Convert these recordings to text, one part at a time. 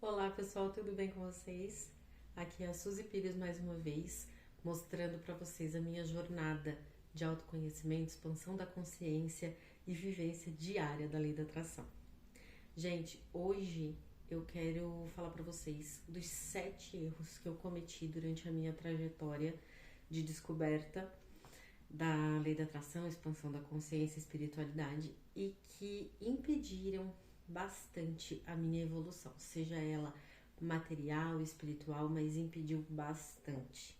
Olá pessoal, tudo bem com vocês? Aqui é a Suzy Pires mais uma vez, mostrando para vocês a minha jornada de autoconhecimento, expansão da consciência e vivência diária da lei da atração. Gente, hoje eu quero falar para vocês dos 7 erros que eu cometi durante a minha trajetória de descoberta da lei da atração, expansão da consciência e espiritualidade e que impediram bastante a minha evolução, seja ela material, espiritual, mas impediu bastante.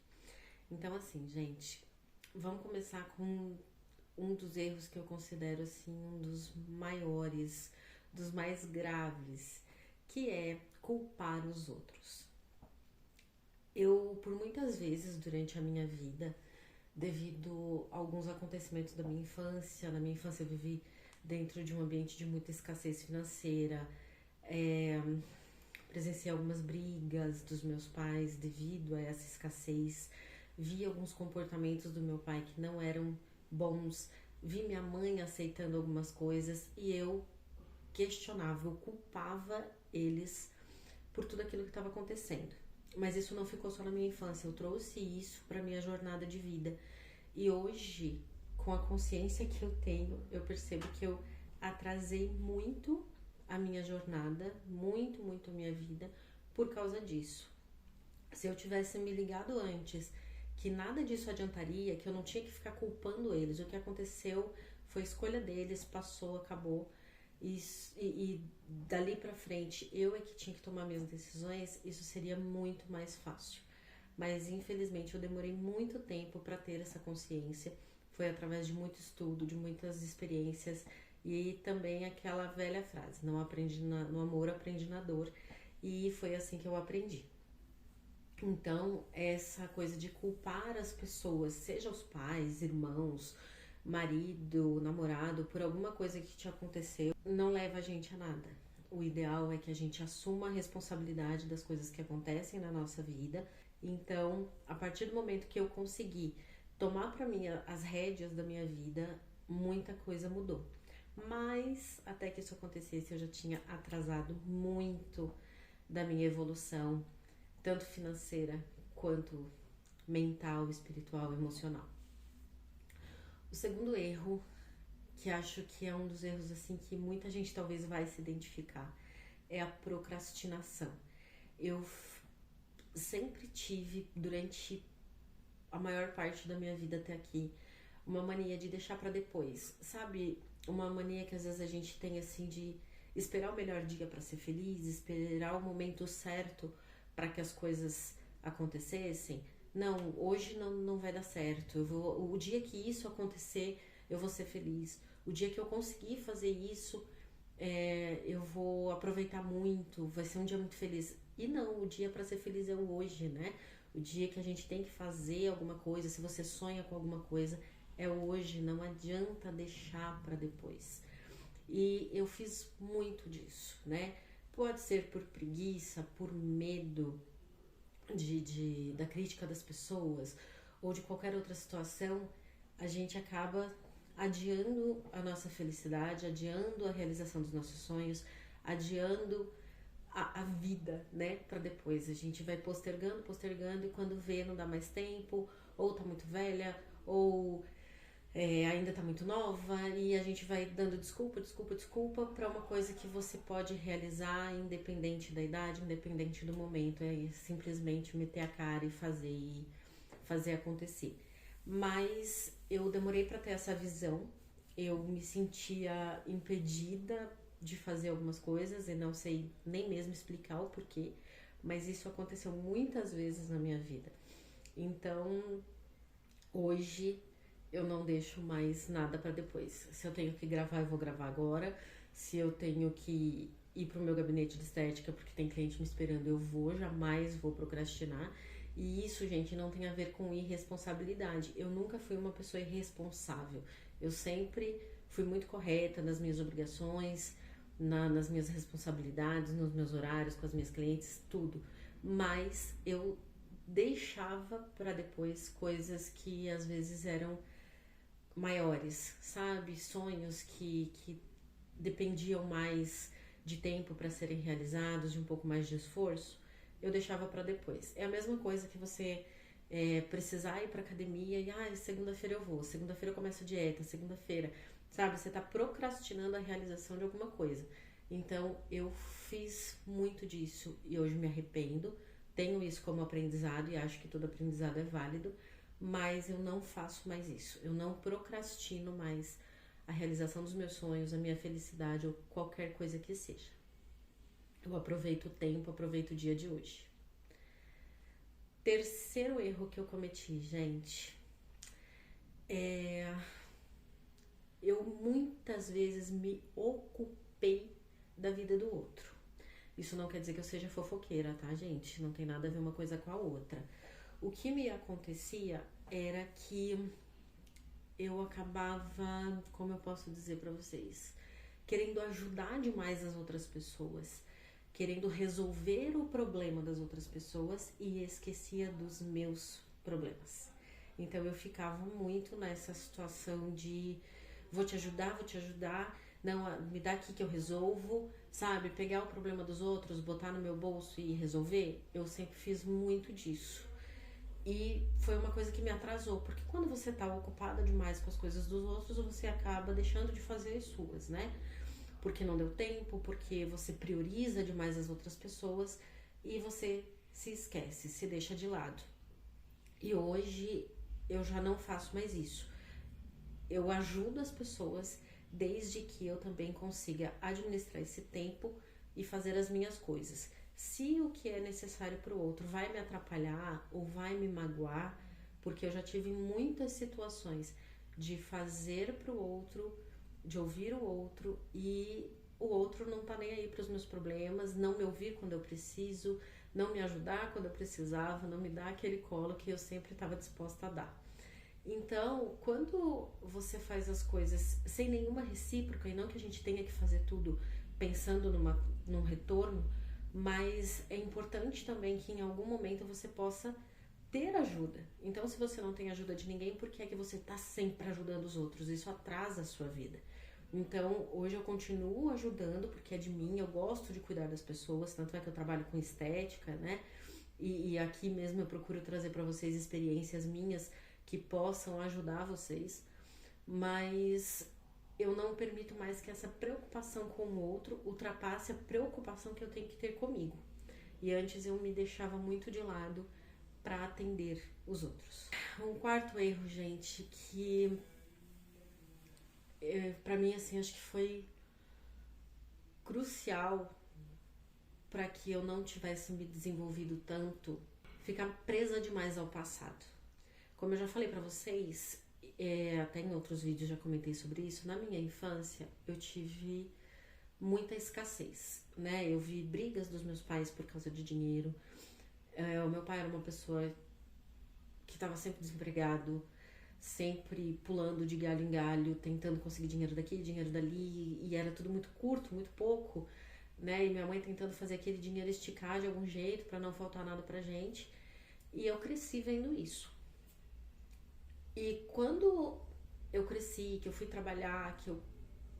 Então, assim, gente, vamos começar com um dos erros que eu considero assim um dos maiores, dos mais graves, que é culpar os outros. Eu, por muitas vezes durante a minha vida, devido a alguns acontecimentos da minha infância, na minha infância eu vivi dentro de um ambiente de muita escassez financeira, é, presenciei algumas brigas dos meus pais devido a essa escassez, vi alguns comportamentos do meu pai que não eram bons, vi minha mãe aceitando algumas coisas e eu questionava, eu culpava eles por tudo aquilo que estava acontecendo. Mas isso não ficou só na minha infância, eu trouxe isso para minha jornada de vida. E hoje, com a consciência que eu tenho, eu percebo que eu atrasei muito a minha jornada, muito a minha vida por causa disso. Se eu tivesse me ligado antes que nada disso adiantaria, que eu não tinha que ficar culpando eles, o que aconteceu foi escolha deles, passou, acabou. E dali pra frente eu é que tinha que tomar minhas decisões, isso seria muito mais fácil. Mas infelizmente eu demorei muito tempo para ter essa consciência. Foi através de muito estudo, de muitas experiências e também aquela velha frase: não aprendi no amor, aprendi na dor. E foi assim que eu aprendi. Então, essa coisa de culpar as pessoas, seja os pais, irmãos, marido, namorado, por alguma coisa que te aconteceu, não leva a gente a nada. O ideal é que a gente assuma a responsabilidade das coisas que acontecem na nossa vida. Então, a partir do momento que eu consegui tomar para mim as rédeas da minha vida, muita coisa mudou. Mas até que isso acontecesse, eu já tinha atrasado muito da minha evolução, tanto financeira quanto mental, espiritual, emocional. O segundo erro, que acho que é um dos erros assim que muita gente talvez vai se identificar, é a procrastinação. Eu sempre tive, durante a maior parte da minha vida até aqui, uma mania de deixar para depois, sabe? Uma mania que às vezes a gente tem assim de esperar o melhor dia para ser feliz, esperar o momento certo para que as coisas acontecessem. Não, hoje não vai dar certo. O dia que isso acontecer, eu vou ser feliz. O dia que eu conseguir fazer isso, eu vou aproveitar muito, vai ser um dia muito feliz. E não, o dia para ser feliz é o hoje, né? O dia que a gente tem que fazer alguma coisa, se você sonha com alguma coisa, é hoje, não adianta deixar para depois. E eu fiz muito disso, né? Pode ser por preguiça, por medo da crítica das pessoas ou de qualquer outra situação, a gente acaba adiando a nossa felicidade, adiando a realização dos nossos sonhos, adiando a vida, né, para depois. A gente vai postergando e quando vê não dá mais tempo, ou tá muito velha, ou ainda tá muito nova e a gente vai dando desculpa para uma coisa que você pode realizar independente da idade, independente do momento, é simplesmente meter a cara e fazer acontecer. Mas eu demorei para ter essa visão, eu me sentia impedida de fazer algumas coisas e não sei nem mesmo explicar o porquê, mas isso aconteceu muitas vezes na minha vida. Então, hoje eu não deixo mais nada para depois. Se eu tenho que gravar, eu vou gravar agora. Se eu tenho que ir pro meu gabinete de estética porque tem cliente me esperando, eu vou, jamais vou procrastinar. E isso, gente, não tem a ver com irresponsabilidade. Eu nunca fui uma pessoa irresponsável. Eu sempre fui muito correta nas minhas obrigações, nas minhas responsabilidades, nos meus horários com as minhas clientes, tudo. Mas eu deixava para depois coisas que às vezes eram maiores, sabe? Sonhos que dependiam mais de tempo para serem realizados, de um pouco mais de esforço, eu deixava para depois. É a mesma coisa que você precisar ir para academia e segunda-feira eu vou, segunda-feira eu começo a dieta, segunda-feira, sabe? Você tá procrastinando a realização de alguma coisa. Então eu fiz muito disso e hoje me arrependo. Tenho isso como aprendizado e acho que todo aprendizado é válido, mas eu não faço mais isso. Eu não procrastino mais a realização dos meus sonhos, a minha felicidade ou qualquer coisa que seja. Eu aproveito o tempo, aproveito o dia de hoje. Terceiro erro que eu cometi, gente, eu muitas vezes me ocupei da vida do outro. Isso não quer dizer que eu seja fofoqueira, tá, gente? Não tem nada a ver uma coisa com a outra. O que me acontecia era que eu acabava, como eu posso dizer pra vocês, querendo ajudar demais as outras pessoas, querendo resolver o problema das outras pessoas e esquecia dos meus problemas. Então eu ficava muito nessa situação de vou te ajudar, não, me dá aqui que eu resolvo, sabe? Pegar o problema dos outros, botar no meu bolso e resolver. Eu sempre fiz muito disso. E foi uma coisa que me atrasou, porque quando você tá ocupada demais com as coisas dos outros, você acaba deixando de fazer as suas, né? Porque não deu tempo, porque você prioriza demais as outras pessoas e você se esquece, se deixa de lado. E hoje eu já não faço mais isso. Eu ajudo as pessoas desde que eu também consiga administrar esse tempo e fazer as minhas coisas. Se o que é necessário para o outro vai me atrapalhar ou vai me magoar, porque eu já tive muitas situações de fazer para o outro, de ouvir o outro e o outro não tá nem aí para os meus problemas, não me ouvir quando eu preciso, não me ajudar quando eu precisava, não me dar aquele colo que eu sempre estava disposta a dar. Então, quando você faz as coisas sem nenhuma recíproca, e não que a gente tenha que fazer tudo pensando num retorno, mas é importante também que em algum momento você possa ter ajuda. Então, se você não tem ajuda de ninguém, por que é que você está sempre ajudando os outros? Isso atrasa a sua vida. Então, hoje eu continuo ajudando porque é de mim, eu gosto de cuidar das pessoas, tanto é que eu trabalho com estética, né? E aqui mesmo eu procuro trazer para vocês experiências minhas que possam ajudar vocês, mas eu não permito mais que essa preocupação com o outro ultrapasse a preocupação que eu tenho que ter comigo. E antes eu me deixava muito de lado para atender os outros. Um quarto erro, gente, que para mim assim acho que foi crucial para que eu não tivesse me desenvolvido tanto, ficar presa demais ao passado. Como eu já falei para vocês, até em outros vídeos já comentei sobre isso, na minha infância eu tive muita escassez, né? Eu vi brigas dos meus pais por causa de dinheiro. O meu pai era uma pessoa que estava sempre desempregado, sempre pulando de galho em galho, tentando conseguir dinheiro daqui, dinheiro dali, e era tudo muito curto, muito pouco, né? E minha mãe tentando fazer aquele dinheiro esticar de algum jeito para não faltar nada pra gente. E eu cresci vendo isso. E quando eu cresci, que eu fui trabalhar, que eu,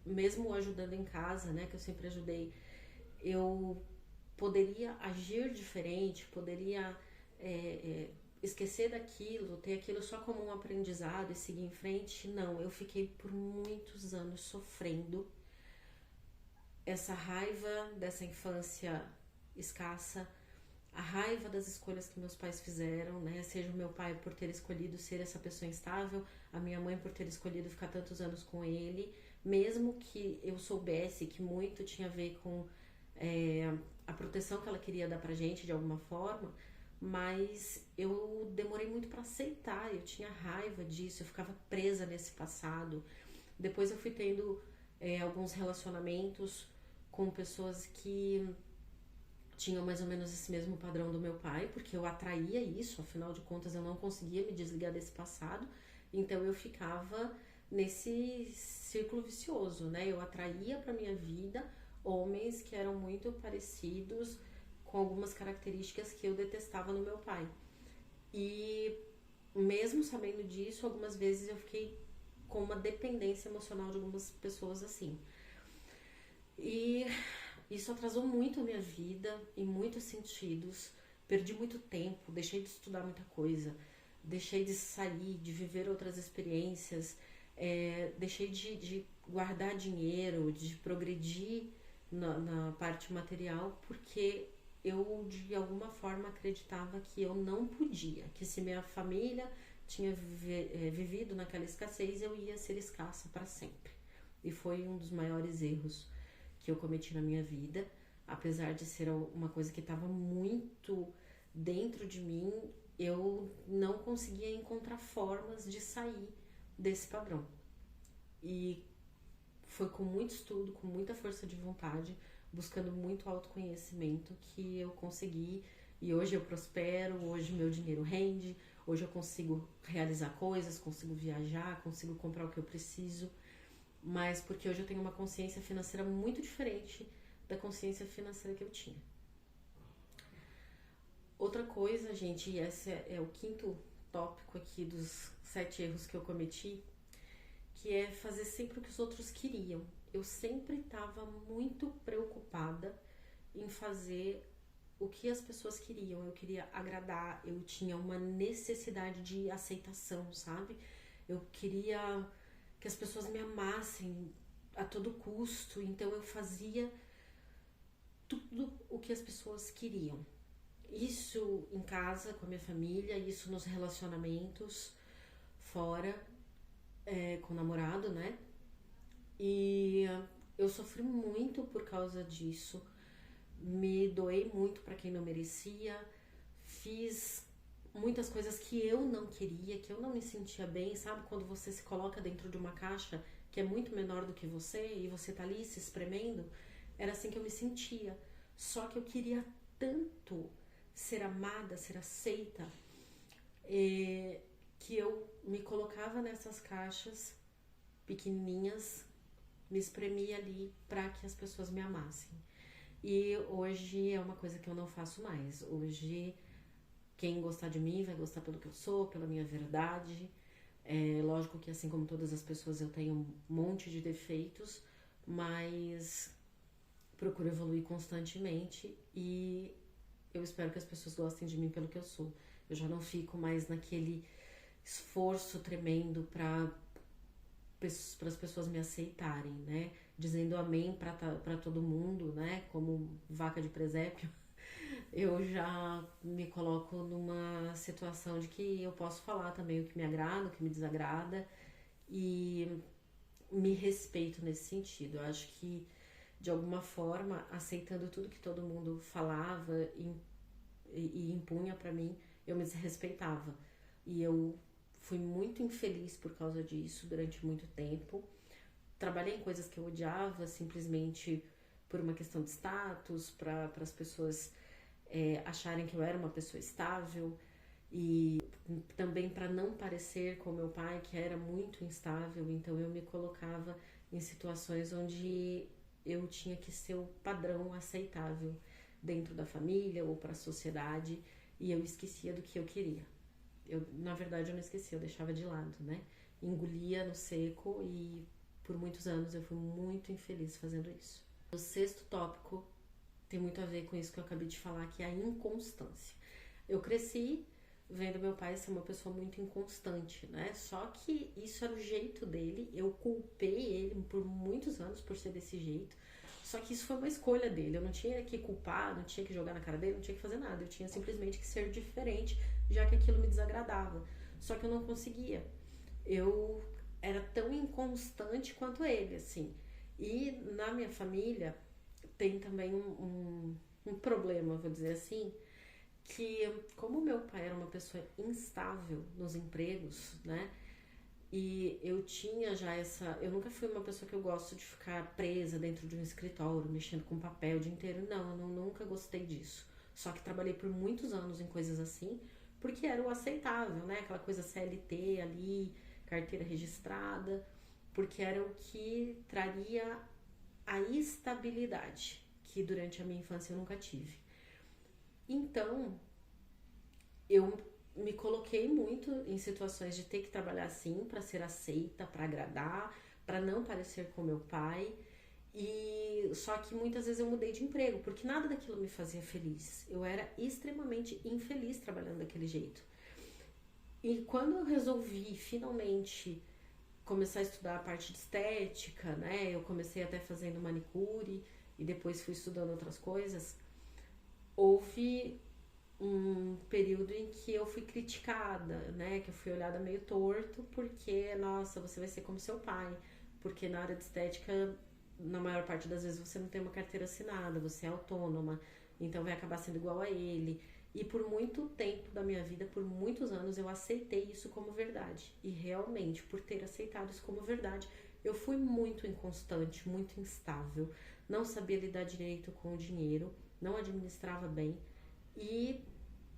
mesmo ajudando em casa, né, que eu sempre ajudei, eu poderia agir diferente, poderia esquecer daquilo, ter aquilo só como um aprendizado e seguir em frente. Não, eu fiquei por muitos anos sofrendo essa raiva dessa infância escassa, a raiva das escolhas que meus pais fizeram, né? Seja o meu pai por ter escolhido ser essa pessoa instável, a minha mãe por ter escolhido ficar tantos anos com ele, mesmo que eu soubesse que muito tinha a ver com a proteção que ela queria dar pra gente de alguma forma, mas eu demorei muito pra aceitar, eu tinha raiva disso, eu ficava presa nesse passado. Depois eu fui tendo alguns relacionamentos com pessoas que tinham mais ou menos esse mesmo padrão do meu pai, porque eu atraía isso, afinal de contas eu não conseguia me desligar desse passado, então eu ficava nesse círculo vicioso, né? Eu atraía para minha vida homens que eram muito parecidos com algumas características que eu detestava no meu pai. E mesmo sabendo disso, algumas vezes eu fiquei com uma dependência emocional de algumas pessoas assim. E Isso atrasou muito a minha vida, em muitos sentidos. Perdi muito tempo, deixei de estudar muita coisa, deixei de sair, de viver outras experiências, deixei de guardar dinheiro, de progredir na parte material, porque eu de alguma forma acreditava que eu não podia, que se minha família tinha vivido naquela escassez, eu ia ser escassa para sempre. E foi um dos maiores erros que eu cometi na minha vida, apesar de ser uma coisa que estava muito dentro de mim, eu não conseguia encontrar formas de sair desse padrão. E foi com muito estudo, com muita força de vontade, buscando muito autoconhecimento que eu consegui. E hoje eu prospero, hoje meu dinheiro rende, hoje eu consigo realizar coisas, consigo viajar, consigo comprar o que eu preciso. Mas porque hoje eu tenho uma consciência financeira muito diferente da consciência financeira que eu tinha. Outra coisa, gente, e esse é o quinto tópico aqui dos 7 erros que eu cometi, que é fazer sempre o que os outros queriam. Eu sempre estava muito preocupada em fazer o que as pessoas queriam. Eu queria agradar, eu tinha uma necessidade de aceitação, sabe? Eu queria que as pessoas me amassem a todo custo, então eu fazia tudo o que as pessoas queriam. Isso em casa, com a minha família, isso nos relacionamentos, fora, com o namorado, né? E eu sofri muito por causa disso, me doei muito para quem não merecia, fiz muitas coisas que eu não queria, que eu não me sentia bem, sabe? Quando você se coloca dentro de uma caixa que é muito menor do que você e você tá ali se espremendo, era assim que eu me sentia. Só que eu queria tanto ser amada, ser aceita, que eu me colocava nessas caixas pequenininhas, me espremia ali para que as pessoas me amassem. E hoje é uma coisa que eu não faço mais. Hoje, quem gostar de mim vai gostar pelo que eu sou, pela minha verdade. É lógico que, assim como todas as pessoas, eu tenho um monte de defeitos, mas procuro evoluir constantemente e eu espero que as pessoas gostem de mim pelo que eu sou. Eu já não fico mais naquele esforço tremendo para as pessoas me aceitarem, né? Dizendo amém para todo mundo, né? Como vaca de presépio. Eu já me coloco numa situação de que eu posso falar também o que me agrada, o que me desagrada e me respeito nesse sentido. Eu acho que, de alguma forma, aceitando tudo que todo mundo falava e impunha pra mim, eu me desrespeitava. E eu fui muito infeliz por causa disso durante muito tempo. Trabalhei em coisas que eu odiava, simplesmente por uma questão de status, para as pessoas acharem que eu era uma pessoa estável, e também para não parecer com meu pai, que era muito instável. Então eu me colocava em situações onde eu tinha que ser o padrão aceitável dentro da família ou para a sociedade, e eu esquecia do que eu queria. Na verdade, eu não esquecia, eu deixava de lado, né? Engolia no seco e por muitos anos eu fui muito infeliz fazendo isso. O sexto tópico tem muito a ver com isso que eu acabei de falar, que é a inconstância. Eu cresci vendo meu pai ser uma pessoa muito inconstante, né? Só que isso era o jeito dele, eu culpei ele por muitos anos por ser desse jeito. Só que isso foi uma escolha dele, eu não tinha que culpar, não tinha que jogar na cara dele, não tinha que fazer nada. Eu tinha simplesmente que ser diferente, já que aquilo me desagradava. Só que eu não conseguia. Eu era tão inconstante quanto ele, assim. E na minha família tem também um problema, vou dizer assim, que como meu pai era uma pessoa instável nos empregos, né? E eu tinha já eu nunca fui uma pessoa que eu gosto de ficar presa dentro de um escritório, mexendo com papel o dia inteiro. Não, eu nunca gostei disso. Só que trabalhei por muitos anos em coisas assim, porque era o aceitável, né? Aquela coisa CLT ali, carteira registrada, porque era o que traria a estabilidade, que durante a minha infância eu nunca tive. Então, eu me coloquei muito em situações de ter que trabalhar assim para ser aceita, para agradar, para não parecer com meu pai. E só que muitas vezes eu mudei de emprego, porque nada daquilo me fazia feliz. Eu era extremamente infeliz trabalhando daquele jeito. E quando eu resolvi finalmente começar a estudar a parte de estética, né? Eu comecei até fazendo manicure e depois fui estudando outras coisas. Houve um período em que eu fui criticada, né? Que eu fui olhada meio torto porque, nossa, você vai ser como seu pai. Porque na área de estética, na maior parte das vezes, você não tem uma carteira assinada, você é autônoma, então vai acabar sendo igual a ele. E por muito tempo da minha vida, por muitos anos, eu aceitei isso como verdade. E realmente, por ter aceitado isso como verdade, eu fui muito inconstante, muito instável, não sabia lidar direito com o dinheiro, não administrava bem e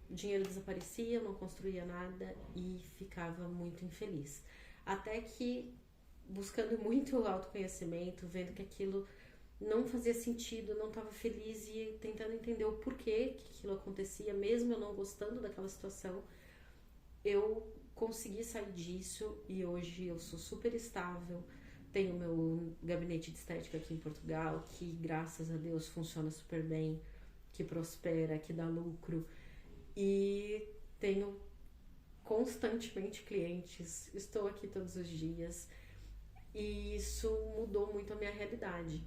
o dinheiro desaparecia, eu não construía nada e ficava muito infeliz. Até que, buscando muito autoconhecimento, vendo que aquilo não fazia sentido, não estava feliz e tentando entender o porquê que aquilo acontecia, mesmo eu não gostando daquela situação, eu consegui sair disso e hoje eu sou super estável. Tenho meu gabinete de estética aqui em Portugal, que graças a Deus funciona super bem, que prospera, que dá lucro, e tenho constantemente clientes, estou aqui todos os dias e isso mudou muito a minha realidade.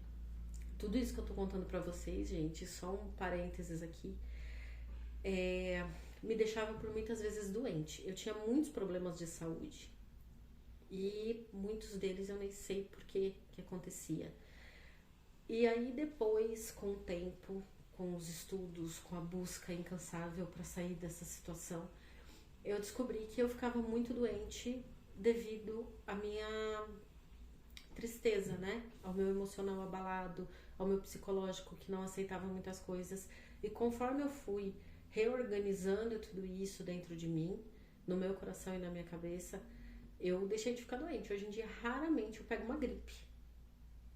Tudo isso que eu tô contando pra vocês, gente, só um parênteses aqui, me deixava por muitas vezes doente. Eu tinha muitos problemas de saúde e muitos deles eu nem sei por que acontecia. E aí depois, com o tempo, com os estudos, com a busca incansável para sair dessa situação, eu descobri que eu ficava muito doente devido à minha tristeza, né? Ao meu emocional abalado, ao meu psicológico que não aceitava muitas coisas. E conforme eu fui reorganizando tudo isso dentro de mim, no meu coração e na minha cabeça, eu deixei de ficar doente. Hoje em dia, raramente eu pego uma gripe,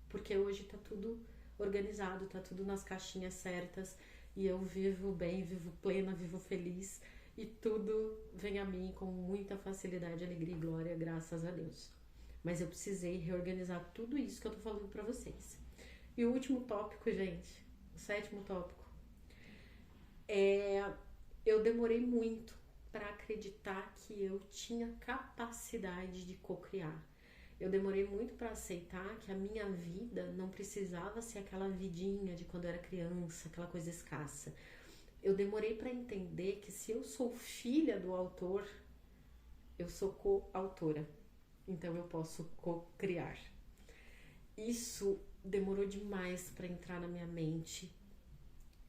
porque hoje tá tudo organizado, tá tudo nas caixinhas certas e eu vivo bem, vivo plena, vivo feliz e tudo vem a mim com muita facilidade, alegria e glória, graças a Deus. Mas eu precisei reorganizar tudo isso que eu tô falando pra vocês. E o último tópico, gente, o sétimo tópico, eu demorei muito para acreditar que eu tinha capacidade de cocriar. Eu demorei muito para aceitar que a minha vida não precisava ser aquela vidinha de quando eu era criança, aquela coisa escassa. Eu demorei para entender que se eu sou filha do autor, eu sou coautora. Então eu posso co-criar. Isso demorou demais para entrar na minha mente.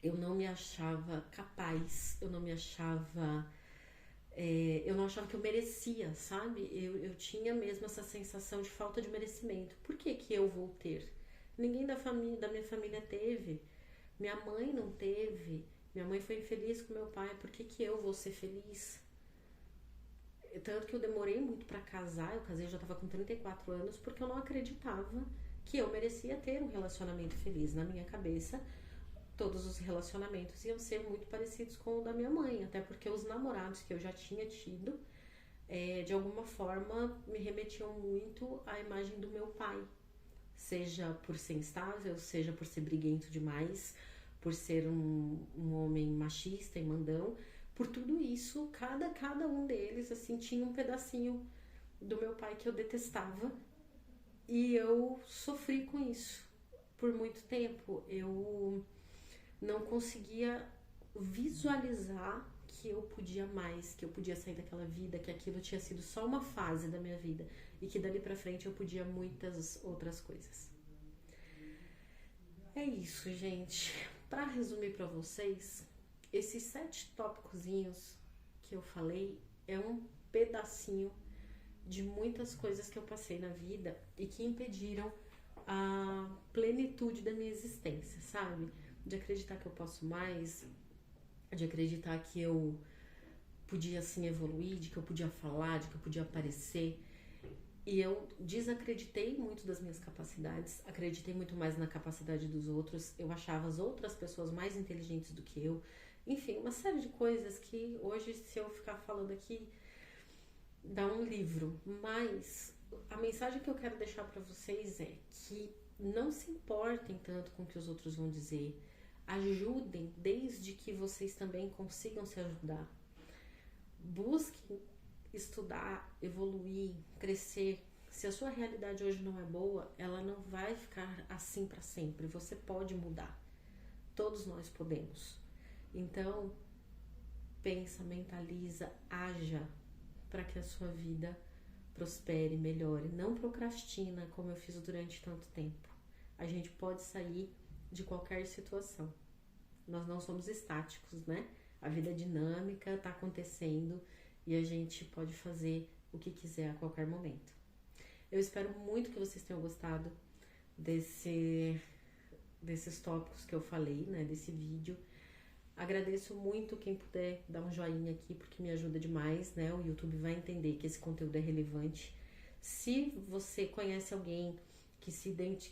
Eu não me achava capaz, eu não achava que eu merecia, sabe? Eu tinha mesmo essa sensação de falta de merecimento. Por que que eu vou ter? Ninguém da minha família teve. Minha mãe não teve. Minha mãe foi infeliz com meu pai. Por que que eu vou ser feliz? Tanto que eu demorei muito pra casar. Eu casei, já tava com 34 anos, porque eu não acreditava que eu merecia ter um relacionamento feliz. Na minha cabeça, todos os relacionamentos iam ser muito parecidos com o da minha mãe, até porque os namorados que eu já tinha tido, de alguma forma, me remetiam muito à imagem do meu pai, seja por ser instável, seja por ser briguento demais, por ser um homem machista e mandão. Por tudo isso, cada um deles assim tinha um pedacinho do meu pai que eu detestava e eu sofri com isso por muito tempo. Eu não conseguia visualizar que eu podia mais, que eu podia sair daquela vida, que aquilo tinha sido só uma fase da minha vida e que dali pra frente eu podia muitas outras coisas. É isso, gente. Pra resumir pra vocês, esses 7 tópicozinhos que eu falei é um pedacinho de muitas coisas que eu passei na vida e que impediram a plenitude da minha existência, sabe? De acreditar que eu posso mais, de acreditar que eu podia assim evoluir, de que eu podia falar, de que eu podia aparecer. E eu desacreditei muito das minhas capacidades, acreditei muito mais na capacidade dos outros, eu achava as outras pessoas mais inteligentes do que eu. Enfim, uma série de coisas que hoje, se eu ficar falando aqui, dá um livro. Mas a mensagem que eu quero deixar pra vocês é que Não se importem tanto com o que os outros vão dizer. Ajudem desde que vocês também consigam se ajudar. Busquem estudar, evoluir, crescer. Se a sua realidade hoje não é boa, ela não vai ficar assim para sempre. Você pode mudar. Todos nós podemos. Então, pensa, mentaliza, haja para que a sua vida prospere, melhore. Não procrastina como eu fiz durante tanto tempo. A gente pode sair de qualquer situação. Nós não somos estáticos, né? A vida é dinâmica, está acontecendo e a gente pode fazer o que quiser a qualquer momento. Eu espero muito que vocês tenham gostado desses tópicos que eu falei, né? Desse vídeo. Agradeço muito quem puder dar um joinha aqui, porque me ajuda demais, né? O YouTube vai entender que esse conteúdo é relevante. Se você conhece alguém que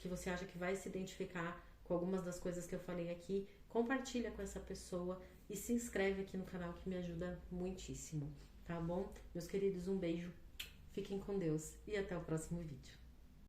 você acha que vai se identificar com algumas das coisas que eu falei aqui, compartilha com essa pessoa e se inscreve aqui no canal que me ajuda muitíssimo, tá bom? Meus queridos, um beijo, fiquem com Deus e até o próximo vídeo.